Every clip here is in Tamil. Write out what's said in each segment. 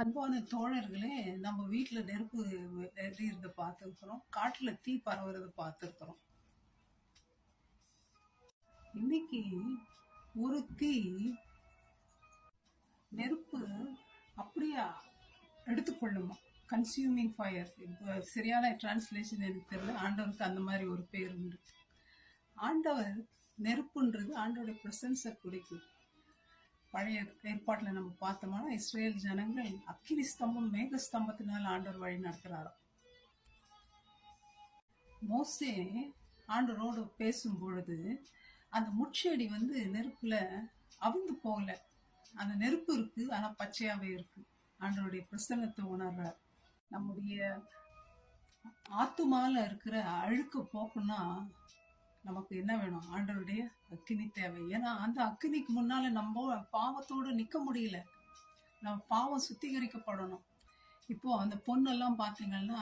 அன்பான தோழர்களே, நம்ம வீட்ல நெருப்பு எரியறத பார்த்துருக்குறோம். காட்டுல தீ பரவுறத பார்த்துருக்குறோம். இன்னைக்கு ஒரு தீ நெருப்பு அப்படியே எடுத்துக்கொள்ளுமா. Consuming fire. இப்போ சரியான டிரான்ஸ்லேஷன் எனக்கு தெரியல. ஆண்டவருக்கு அந்த மாதிரி ஒரு பேர் உண்டு. ஆண்டவர் நெருப்புன்றது ஆண்டவருடைய பிரசன்ஸை குறிக்கும். பழைய ஏற்பாட்டில் நம்ம பார்த்தோம்னா இஸ்ரேல் ஜனங்கள் அக்கினி ஸ்தம்பம் மேக ஸ்தம்பத்தினால் ஆண்டவர் வழி நடத்துறாராம். மோசே ஆண்டவரோடு பேசும் பொழுது அந்த முட்செடி நெருப்புல அவிந்து போகல. அந்த நெருப்பு இருக்கு, ஆனா பச்சையாவே இருக்கு. ஆண்டவருடைய பிரசன்னத்தை உணர்றார். நம்முடைய ஆத்துமால இருக்கிற அழுக்க போக்குன்னா நமக்கு என்ன வேணும்? ஆண்டவருடைய அக்கினி தேவை. ஏன்னா அந்த அக்கினிக்கு முன்னால நம்ம பாவத்தோடு நிக்க முடியல. நம்ம பாவம் சுத்திகரிக்கப்படணும். இப்போ அந்த பொண்ணெல்லாம் பார்த்தீங்கன்னா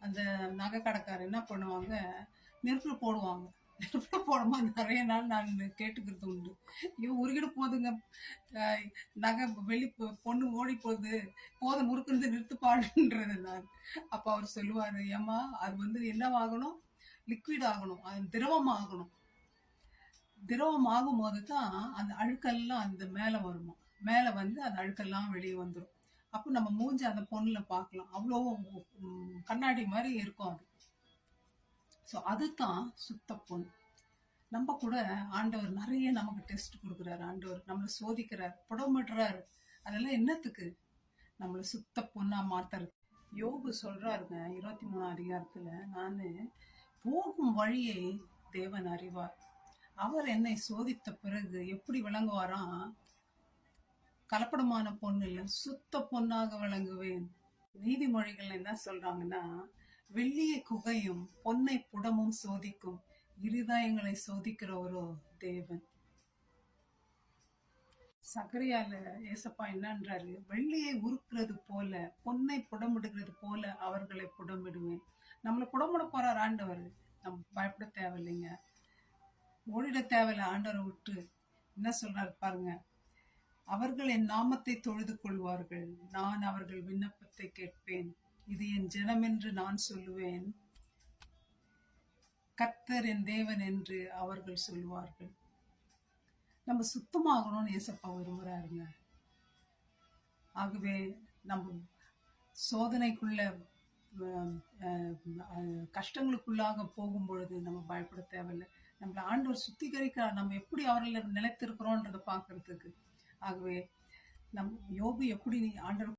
அந்த நகை கடைக்காரர் என்ன பண்ணுவாங்க, நெருப்புல போடுவாங்க. நெருப்புல போடும்போது நிறைய நாள் நான் கேட்டுக்கிறது உண்டு. ஐயோ உருகிட போதுங்க, நகை வெளி பொண்ணு ஓடி போகுது, போதும் முறுக்குறது நிறுத்துப்பாடுன்றது நான். அப்போ அவர் சொல்லுவார், ஏம்மா அது என்னவாகணும், லிக்விட் ஆகணும், அது திரவம் ஆகணும். திரவம் ஆகும் போது தான் அந்த அழுக்கெல்லாம் அந்த மேலே வருமா. மேலே அந்த அழுக்கெல்லாம் வெளியே வந்துடும். அப்போ நம்ம மூஞ்சி அந்த பொண்ணுல பார்க்கலாம். அவ்வளோ கண்ணாடி மாதிரி இருக்கும் அது. ஸோ அதுதான் சுத்த பொண்ணு. நம்ம கூட ஆண்டவர் நிறைய நமக்கு டெஸ்ட் கொடுக்குறாரு. ஆண்டவர் நம்மளை சோதிக்கிறார், புடமிடுறாரு. அதெல்லாம் என்னத்துக்கு? நம்மளை சுத்த பொண்ணா மாத்துறது. யோபு சொல்றாருங்க 23ஆம் அதிகாரத்துல, நான் போகும் வழியை தேவன் அறிவார். அவர் என்னை சோதித்த பிறகு எப்படி விளங்குவாராம்? கலப்படமான பொண்ணு இல்ல, சுத்த பொண்ணாக விளங்குவேன். நீதிமொழிகள் என்ன சொல்றாங்கன்னா, வெள்ளியை குகையும் பொன்னை புடமும் சோதிக்கும், இருதயங்களை சோதிக்கிறவரோ தேவன். சகரியால ஏசப்பா என்னன்றாரு, வெள்ளியை உருக்குறது போல பொன்னை புடமிடுகிறது போல அவர்களை புடமிடுவேன். நம்மளை புடமிட போறார் ஆண்டவர். நம்ம பயப்பட தேவையில்லைங்க, ஓடிட தேவையில்லை. ஆண்டவரை விட்டு என்ன சொல்றாரு பாருங்க, அவர்கள் என் நாமத்தை தொழுது கொள்வார்கள், நான் அவர்கள் விண்ணப்பத்தை கேட்பேன், இது என் ஜனம் என்று நான் சொல்லுவேன், கர்த்தர் என் தேவன் என்று அவர்கள் சொல்வார்கள். நம்ம சுத்தமாகணும்னு ஏசப்பா விரும்புறாருங்க. ஆகவே நம்ம சோதனைக்குள்ள கஷ்டங்களுக்குள்ளாக போகும் பொழுது நம்ம பயப்பட தேவையில்லை. நம்மளை ஆண்டவர் சுத்திகரிக்கிறார். நம்ம எப்படி அவர்களை நிலைத்திருக்கிறோன்றதை பார்க்கறதுக்கு. ஆகவே யோபு எப்படி ஆண்டவர்